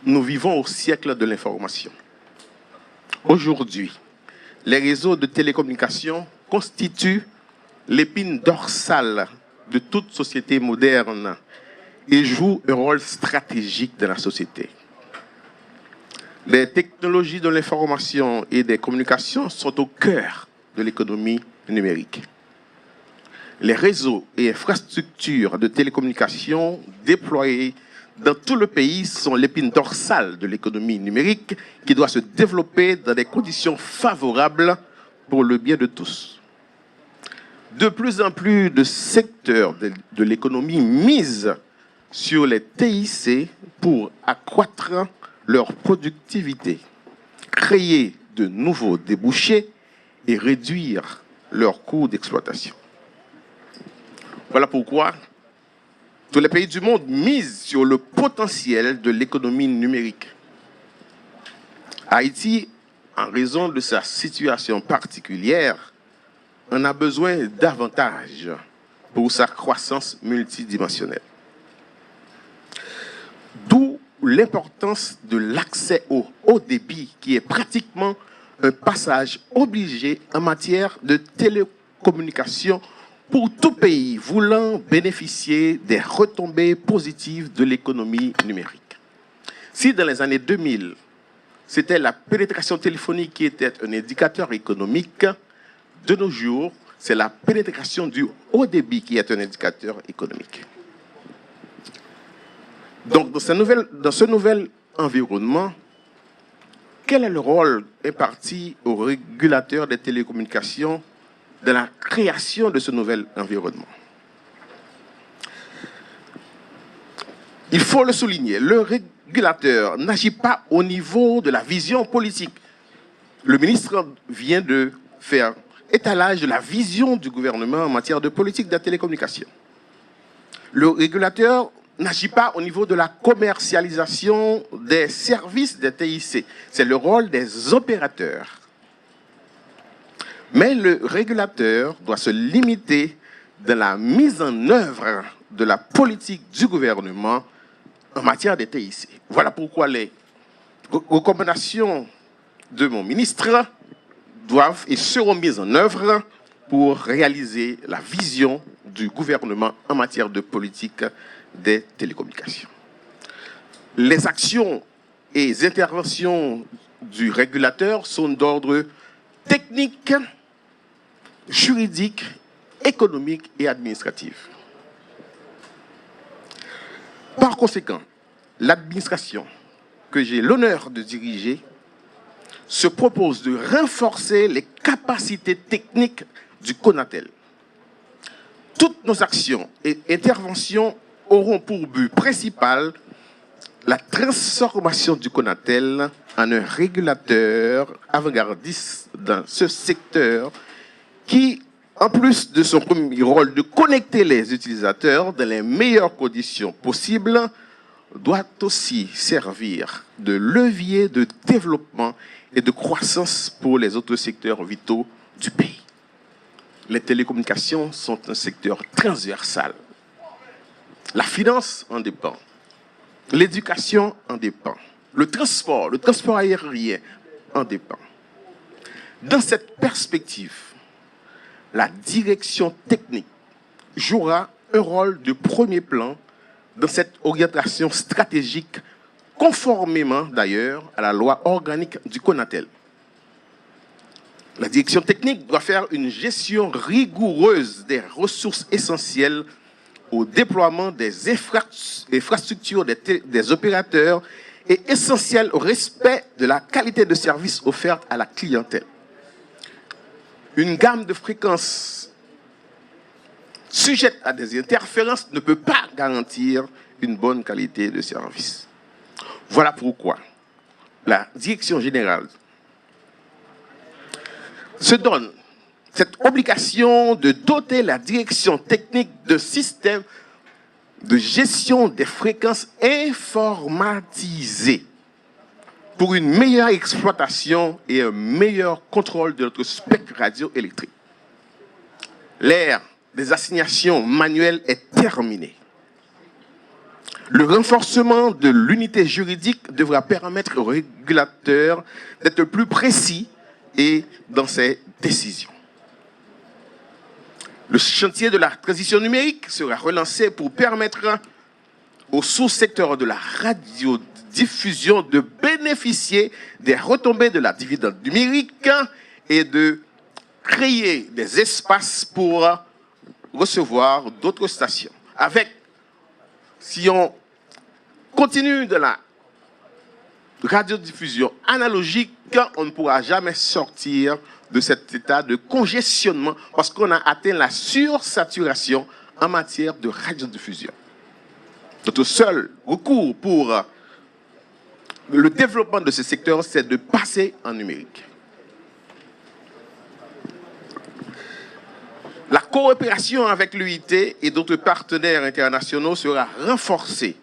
nous vivons au siècle de l'information. Aujourd'hui, les réseaux de télécommunications constituent l'épine dorsale de toute société moderne et jouent un rôle stratégique dans la société. Les technologies de l'information et des communications sont au cœur de l'économie numérique. Les réseaux et infrastructures de télécommunications déployés dans tout le pays sont l'épine dorsale de l'économie numérique qui doit se développer dans des conditions favorables pour le bien de tous. De plus en plus de secteurs de l'économie misent sur les TIC pour accroître leur productivité, créer de nouveaux débouchés et réduire leurs coûts d'exploitation. Voilà pourquoi tous les pays du monde misent sur le potentiel de l'économie numérique. Haïti, en raison de sa situation particulière, en a besoin davantage pour sa croissance multidimensionnelle. D'où l'importance de l'accès au haut débit, qui est pratiquement un passage obligé en matière de télécommunications pour tout pays voulant bénéficier des retombées positives de l'économie numérique. Si dans les années 2000, c'était la pénétration téléphonique qui était un indicateur économique, de nos jours, c'est la pénétration du haut débit qui est un indicateur économique. Donc, dans ce nouvel environnement, quel est le rôle imparti aux régulateurs des télécommunications dans la création de ce nouvel environnement? Il faut le souligner, le régulateur n'agit pas au niveau de la vision politique. Le ministre vient de faire étalage de la vision du gouvernement en matière de politique de la télécommunication. Le régulateur n'agit pas au niveau de la commercialisation des services des TIC. C'est le rôle des opérateurs. Mais le régulateur doit se limiter dans la mise en œuvre de la politique du gouvernement en matière des TIC. Voilà pourquoi les recommandations de mon ministre doivent et seront mises en œuvre pour réaliser la vision du gouvernement en matière de politique des télécommunications. Les actions et les interventions du régulateur sont d'ordre technique, juridique, économique et administratif. Par conséquent, l'administration que j'ai l'honneur de diriger se propose de renforcer les capacités techniques du CONATEL. Toutes nos actions et interventions auront pour but principal la transformation du CONATEL en un régulateur avant-gardiste dans ce secteur qui, en plus de son premier rôle de connecter les utilisateurs dans les meilleures conditions possibles, doit aussi servir de levier de développement et de croissance pour les autres secteurs vitaux du pays. Les télécommunications sont un secteur transversal. La finance en dépend. L'éducation en dépend. Le transport aérien en dépend. Dans cette perspective, la direction technique jouera un rôle de premier plan dans cette orientation stratégique, conformément d'ailleurs à la loi organique du CONATEL. La direction technique doit faire une gestion rigoureuse des ressources essentielles au déploiement des infrastructures des opérateurs et essentielles au respect de la qualité de service offerte à la clientèle. Une gamme de fréquences sujette à des interférences ne peut pas garantir une bonne qualité de service. Voilà pourquoi la Direction générale se donne cette obligation de doter la direction technique de systèmes de gestion des fréquences informatisés pour une meilleure exploitation et un meilleur contrôle de notre spectre radioélectrique. L'ère des assignations manuelles est terminée. Le renforcement de l'unité juridique devra permettre aux régulateurs d'être plus précis et dans ses décisions. Le chantier de la transition numérique sera relancé pour permettre au sous-secteur de la radiodiffusion de bénéficier des retombées de la dividende numérique et de créer des espaces pour recevoir d'autres stations. Si on continue de la radiodiffusion analogique, on ne pourra jamais sortir de cet état de congestionnement parce qu'on a atteint la sursaturation en matière de radiodiffusion. Notre seul recours pour le développement de ce secteur, c'est de passer en numérique. La coopération avec l'UIT et d'autres partenaires internationaux sera renforcée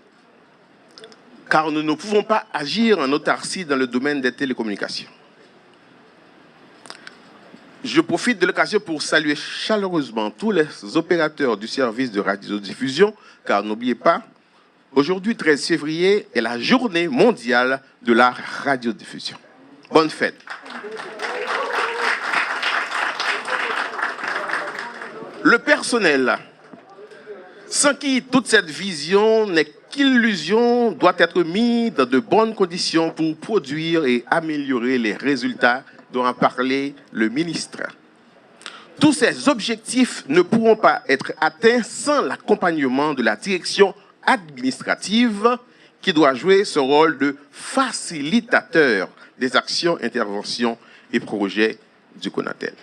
car nous ne pouvons pas agir en autarcie dans le domaine des télécommunications. Je profite de l'occasion pour saluer chaleureusement tous les opérateurs du service de radiodiffusion, car n'oubliez pas, aujourd'hui, 13 février, est la journée mondiale de la radiodiffusion. Bonne fête. Le personnel, sans qui toute cette vision n'est qu'illusion, doit être mis dans de bonnes conditions pour produire et améliorer les résultats dont a parlé le ministre. Tous ces objectifs ne pourront pas être atteints sans l'accompagnement de la direction administrative qui doit jouer ce rôle de facilitateur des actions, interventions et projets du CONATEL.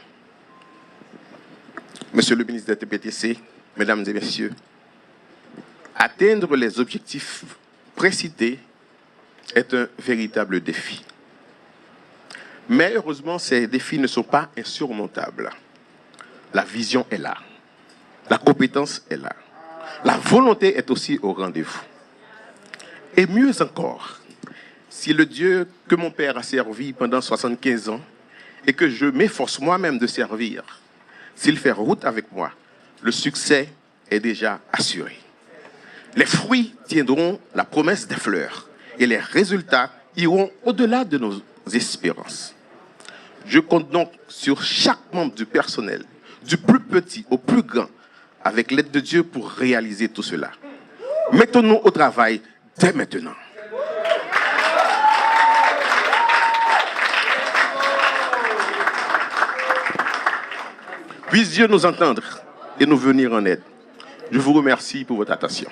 Monsieur le ministre des TPTC, Mesdames et Messieurs, atteindre les objectifs précités est un véritable défi. Mais heureusement, ces défis ne sont pas insurmontables. La vision est là. La compétence est là. La volonté est aussi au rendez-vous. Et mieux encore, si le Dieu que mon père a servi pendant 75 ans et que je m'efforce moi-même de servir, s'il fait route avec moi, le succès est déjà assuré. Les fruits tiendront la promesse des fleurs et les résultats iront au-delà de nos espérances. Je compte donc sur chaque membre du personnel, du plus petit au plus grand, avec l'aide de Dieu pour réaliser tout cela. Mettons-nous au travail dès maintenant. Puisse Dieu nous entendre et nous venir en aide. Je vous remercie pour votre attention.